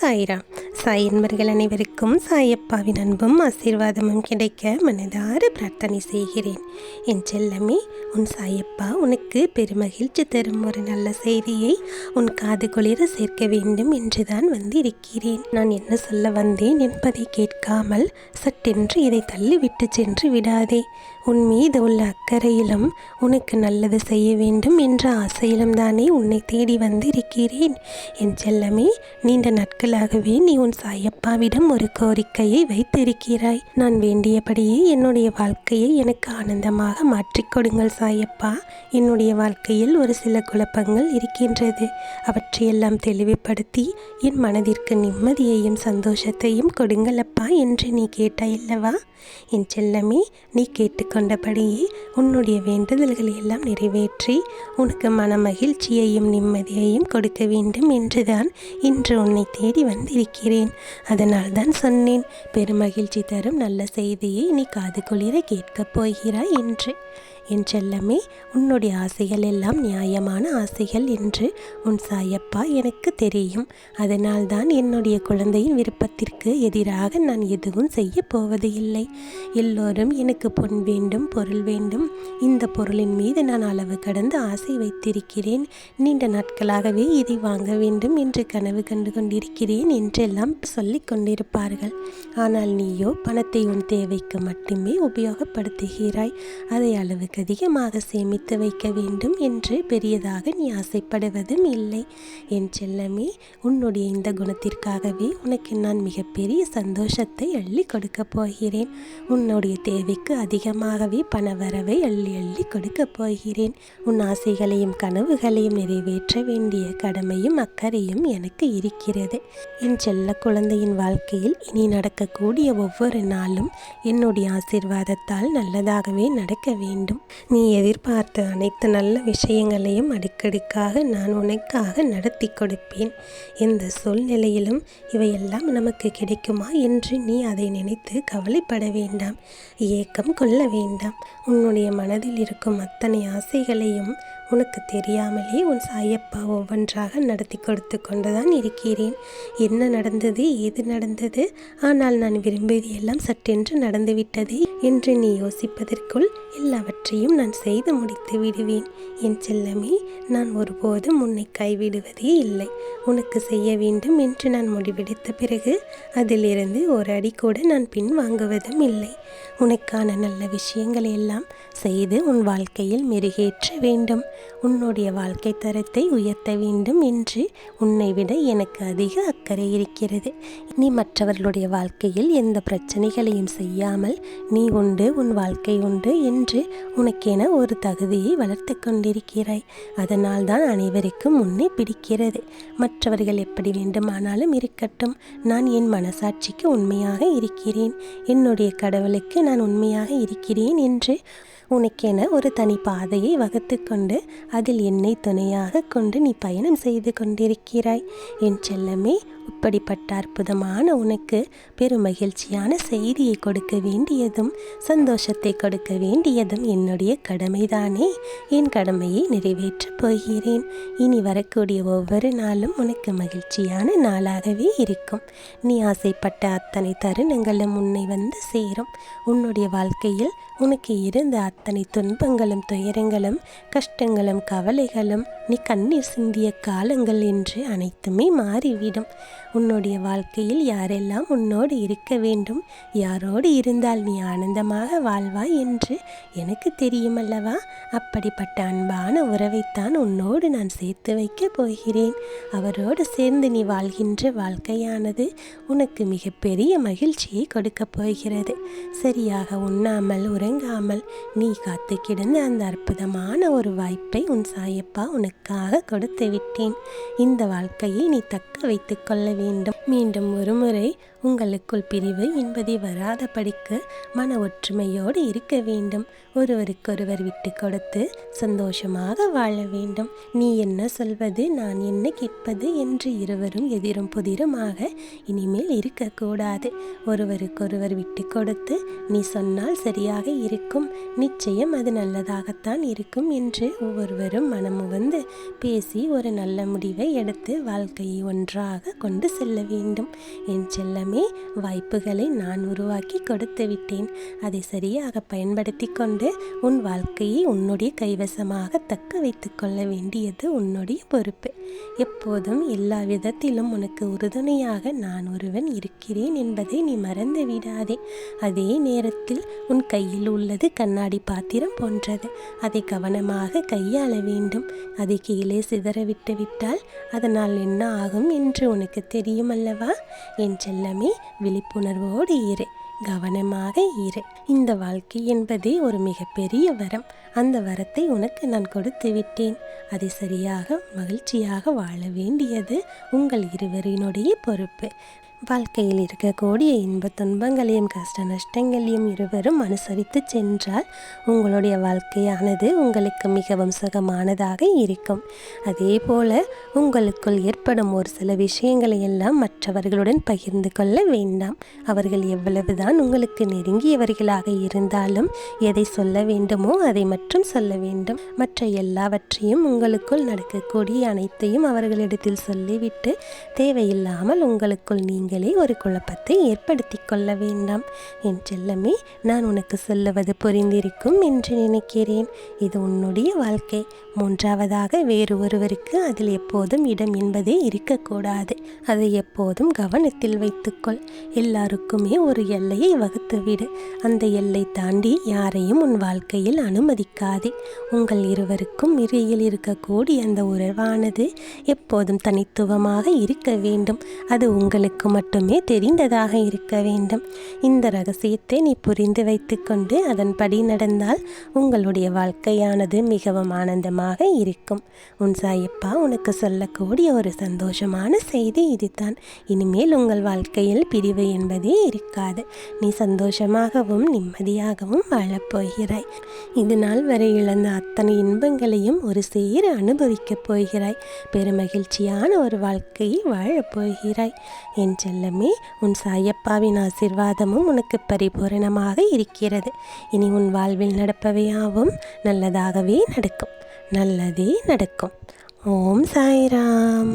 சாய்ராம். சாய் என்பர்கள் அனைவருக்கும் சாயப்பாவின் அன்பும் ஆசீர்வாதமும் கிடைக்க மனதார பிரார்த்தனை செய்கிறேன். என் செல்லமே, உன் சாயப்பா உனக்கு பெருமகிழ்ச்சி தரும் ஒரு நல்ல செய்தியை உன் காது குளிர சேர்க்க வேண்டும் என்றுதான் வந்திருக்கிறேன். நான் என்ன சொல்ல வந்தேன் என்பதை கேட்காமல் சட்டென்று இதை தள்ளிவிட்டு சென்று விடாதே. உன் மீது உள்ள அக்கறையிலும் உனக்கு நல்லது செய்ய வேண்டும் என்ற ஆசையிலும் தானே உன்னை தேடி வந்திருக்கிறேன். என் செல்லமே, நீண்ட நாட்களாகவே நீ உன் சாயப்பாவிடம் ஒரு கோரிக்கையை வைத்திருக்கிறாய். நான் வேண்டியபடியே என்னுடைய வாழ்க்கையை எனக்கு ஆனந்தமாக மாற்றிக் கொடுங்கள் சாயப்பா. என்னுடைய வாழ்க்கையில் ஒரு சில குழப்பங்கள் இருக்கின்றது. அவற்றையெல்லாம் தெளிவுபடுத்தி என் மனதிற்கு நிம்மதியையும் சந்தோஷத்தையும் கொடுங்களப்பா என்று நீ கேட்டாயல்லவா? என் செல்லமே, நீ கேட்டுக்கொண்டபடியே உன்னுடைய வேண்டுதல்களை எல்லாம் நிறைவேற்றி உனக்கு மன மகிழ்ச்சியையும் நிம்மதியையும் கொடுக்க வேண்டும் என்றுதான் இன்று உன்னை தேடி வந்திருக்கிறேன். அதனால் தான் சொன்னேன், பெருமகிழ்ச்சி தரும் நல்ல செய்தியை நீ காது குளிர கேட்கப் போகிறாய் என்று. என் செல்லமே, உன்னுடைய ஆசைகள் எல்லாம் நியாயமான ஆசைகள் என்று உன் சாயப்பா எனக்கு தெரியும். அதனால் தான் என்னுடைய குழந்தையின் விருப்பத்திற்கு எதிராக நான் எதுவும் செய்ய போவது இல்லை. எல்லோரும் எனக்கு பொன் வேண்டும், பொருள் வேண்டும், இந்த பொருளின் மீது நான் அளவு கடந்து ஆசை வைத்திருக்கிறேன், நீண்ட நாட்களாகவே இதை வாங்க வேண்டும் என்று கனவு கண்டு கொண்டிருக்கிறேன் என்றெல்லாம் சொல்லிக் கொண்டிருப்பார்கள். ஆனால் நீயோ பணத்தை உன் தேவைக்கு மட்டுமே உபயோகப்படுத்துகிறாய். அதை அளவுக்கு அதிகமாக சேமித்து வைக்க வேண்டும் என்று பெரியதாக நீ ஆசைப்படுவதும் இல்லை. என் செல்லமே, உன்னுடைய இந்த குணத்திற்காகவே உனக்கு நான் மிகப்பெரிய சந்தோஷத்தை அள்ளி கொடுக்க போகிறேன். உன்னுடைய தேவைக்கு அதிகமாகவே பண வரவை அள்ளி அள்ளி கொடுக்க போகிறேன். உன் ஆசைகளையும் கனவுகளையும் நிறைவேற்ற வேண்டிய கடமையும் அக்கறையும் எனக்கு இருக்கிறது. என் செல்ல குழந்தையின் வாழ்க்கையில் இனி நடக்கக்கூடிய ஒவ்வொரு நாளும் என்னுடைய ஆசீர்வாதத்தால் நல்லதாகவே நடக்க வேண்டும். நீ எதிர்பார்த்த அனைத்து நல்ல விஷயங்களையும் அடுக்கடுக்காக நான் உனக்காக நடத்தி கொடுப்பேன். எந்த சூழ்நிலையிலும் இவையெல்லாம் நமக்கு கிடைக்குமா என்று நீ அதை நினைத்து கவலைப்பட வேண்டாம், ஏக்கம் கொள்ள வேண்டாம். உன்னுடைய மனதில் இருக்கும் அத்தனை ஆசைகளையும் உனக்கு தெரியாமலே உன் சாயப்பா ஒவ்வொன்றாக நடத்தி கொடுத்து கொண்டுதான் இருக்கிறேன். என்ன நடந்தது, ஏது நடந்தது, ஆனால் நான் விரும்பியது எல்லாம் சட்டென்று நடந்துவிட்டதே என்று நீ யோசிப்பதற்குள் எல்லாவற்றையும் நான் செய்து முடித்து விடுவேன். என் செல்லமே, நான் ஒருபோதும் உன்னை கைவிடுவதே இல்லை. உனக்கு செய்ய வேண்டும் என்று நான் முடிவெடுத்த பிறகு அதிலிருந்து ஒரு அடி கூட நான் பின் வாங்குவதும் இல்லை. உனக்கான நல்ல விஷயங்களை எல்லாம் செய்து உன் வாழ்க்கையில் மெருகேற்ற வேண்டும். உன்னுடைய வாழ்க்கை தரத்தை உயர்த்த வேண்டும் என்று உன்னை விட எனக்கு அதிக அக்கறை இருக்கிறது. நீ மற்றவர்களுடைய வாழ்க்கையில் எந்த பிரச்சனைகளையும் செய்யாமல் நீ உண்டு, உன் வாழ்க்கை உண்டு என்று உனக்கென ஒரு தகுதியை வளர்த்து கொண்டிருக்கிறாய். அதனால் தான் அனைவருக்கும் உன்னை பிடிக்கிறது. மற்றவர்கள் எப்படி வேண்டுமானாலும் இருக்கட்டும், நான் என் மனசாட்சிக்கு உண்மையாக இருக்கிறேன், என்னுடைய கடவுளுக்கு நான் உண்மையாக இருக்கிறேன் என்று உனக்கென ஒரு தனி பாதையை வகுத்து கொண்டு அதில் என்னை துணையாக கொண்டு நீ பயணம் செய்து கொண்டிருக்கிறாய். என் செல்லமே, இப்படிப்பட்ட அற்புதமான உனக்கு பெருமகிழ்ச்சியான செய்தியை கொடுக்க வேண்டியதும் சந்தோஷத்தை கொடுக்க வேண்டியதும் என்னுடைய கடமைதானே. என் கடமையை நிறைவேற்றப் போகிறேன். இனி வரக்கூடிய ஒவ்வொரு நாளும் உனக்கு மகிழ்ச்சியான நாளாகவே இருக்கும். நீ ஆசைப்பட்ட அத்தனை தருணங்களும் உன்னை வந்து சேரும். உன்னுடைய வாழ்க்கையில் உனக்கு இருந்த அத்தனை துன்பங்களும் துயரங்களும் கஷ்டங்களும் கவலைகளும் நீ கண்ணீர் சிந்திய காலங்கள் என்று அனைத்துமே மாறிவிடும். உன்னுடைய வாழ்க்கையில் யாரெல்லாம் உன்னோடு இருக்க வேண்டும், யாரோடு இருந்தால் நீ ஆனந்தமாக வாழ்வாய் என்று எனக்கு தெரியுமல்லவா? அப்படிப்பட்ட அன்பான உறவைத்தான் உன்னோடு நான் சேர்த்து வைக்கப் போகிறேன். அவரோடு சேர்ந்து நீ வாழ்கின்ற வாழ்க்கையானது உனக்கு மிகப்பெரிய மகிழ்ச்சியை கொடுக்கப் போகிறது. சரியாக உண்ணாமல் உறங்காமல் நீ காத்து கிடந்த அந்த அற்புதமான ஒரு வாய்ப்பை உன் சாயப்பா உனக்காக கொடுத்து விட்டேன். இந்த வாழ்க்கையை நீ தக்க வைத்துக் கொள்ள வேண்டும். மீண்டும் ஒரு முறை உங்களுக்குள் பிரிவு என்பதை வராதபடிக்கு மன ஒற்றுமையோடு இருக்க வேண்டும். ஒருவருக்கொருவர் விட்டு கொடுத்து சந்தோஷமாக வாழ வேண்டும். நீ என்ன சொல்வது, நான் என்ன கேட்பது என்று இருவரும் எதிரும் புதிருமாக இனிமேல் இருக்கக்கூடாது. ஒருவருக்கொருவர் விட்டு கொடுத்து நீ சொன்னால் சரியாக இருக்கும், நிச்சயம் அது நல்லதாகத்தான் இருக்கும் என்று ஒவ்வொருவரும் மனமுவந்து பேசி ஒரு நல்ல முடிவை எடுத்து வாழ்க்கையை ஒன்றாக கொண்டு கொண்டு செல்ல வேண்டும். என் செல்லமே, வாய்ப்புகளை நான் உருவாக்கி கொடுத்து விட்டேன். அதை சரியாக பயன்படுத்தி கொண்டு உன் வாழ்க்கையை உன்னுடைய கைவசமாக தக்க வைத்து கொள்ள வேண்டியது உன்னுடைய பொறுப்பு. எப்போதும் எல்லா விதத்திலும் உனக்கு உறுதுணையாக நான் ஒருவன் இருக்கிறேன் என்பதை நீ மறந்து விடாதே. அதே நேரத்தில் உன் கையில் உள்ளது கண்ணாடி பாத்திரம் போன்றது. அதை கவனமாக கையாள வேண்டும். அதை கீழே சிதறவிட்டு விட்டால் அதனால் என்ன ஆகும் என்று உனக்கு தெரியும் அல்லவா? என் செல்லமே, விழிப்புணர்வோடு இரு, கவனமாக இரு. இந்த வாழ்க்கை என்பதே ஒரு மிகப்பெரிய வரம். அந்த வரத்தை உனக்கு நான் கொடுத்து விட்டேன். அதை சரியாக மகிழ்ச்சியாக வாழ வேண்டியது உங்கள் இருவரினுடைய பொறுப்பு. வாழ்க்கையில் இருக்கக்கூடிய இன்ப துன்பங்களையும் கஷ்ட நஷ்டங்களையும் இருவரும் அனுசரித்து சென்றால் உங்களுடைய வாழ்க்கையானது உங்களுக்கு மிகவும் சுகமானதாக இருக்கும். அதே போல உங்களுக்குள் ஏற்படும் ஒரு சில விஷயங்களை எல்லாம் மற்றவர்களுடன் பகிர்ந்து கொள்ள வேண்டாம். அவர்கள் எவ்வளவுதான் உங்களுக்கு நெருங்கியவர்களாக இருந்தாலும் எதை சொல்ல வேண்டுமோ அதை மட்டும் சொல்ல வேண்டும். மற்ற எல்லாவற்றையும் உங்களுக்குள் நடக்கக்கூடிய அனைத்தையும் அவர்களிடத்தில் சொல்லிவிட்டு தேவையில்லாமல் உங்களுக்குள் நீங்களே ஒரு குழப்பத்தை ஏற்படுத்தி கொள்ள வேண்டாம். என் செல்லமே, நான் உனக்கு சொல்லுவது புரிந்திருக்கும் என்று நினைக்கிறேன். இது உன்னுடைய வாழ்க்கை. மூன்றாவதாக வேறு ஒருவருக்கு அதில் எப்போதும் இடம் என்பதே இருக்கக்கூடாது. அதை எப்போதும் கவனத்தில் வைத்துக்கொள். எல்லாருக்குமே ஒரு எல்லையை வகுத்துவிடு. அந்த எல்லை தாண்டி யாரையும் உன் வாழ்க்கையில் அனுமதிக்காதே. உங்கள் இருவருக்கும் இடையில் இருக்கக்கூடிய அந்த உறவானது எப்போதும் தனித்துவமாக இருக்க வேண்டும். அது உங்களுக்கு மட்டுமே தெரிந்ததாக இருக்க வேண்டும். இந்த ரகசியத்தை நீ புரிந்து வைத்துக்கொண்டு அதன்படி நடந்தால் உங்களுடைய வாழ்க்கையானது மிகவும் ஆனந்தமாக இருக்கும். உன் சாயப்பா உனக்கு சொல்லக்கூடிய ஒரு சந்தோஷமான செய்தி இதுதான். இனிமேல் உங்கள் வாழ்க்கையில் பிரிவு என்பதே இருக்காது. நீ சந்தோஷமாகவும் நிம்மதியாகவும் வாழப்போகிறாய். இது நாள் வரை இழந்த அத்தனை இன்பங்களையும் ஒரு சேர அனுபவிக்கப் போகிறாய். பெருமகிழ்ச்சியான ஒரு வாழ்க்கையை வாழப்போகிறாய். என் செல்லமே, உன் சாயப்பாவின் ஆசீர்வாதமும் உனக்கு பரிபூரணமாக இருக்கிறது. இனி உன் வாழ்வில் நடப்பவையாவும் நல்லதாகவே நடக்கும். நல்லதே நடக்கும். ஓம் சாய்ராம்.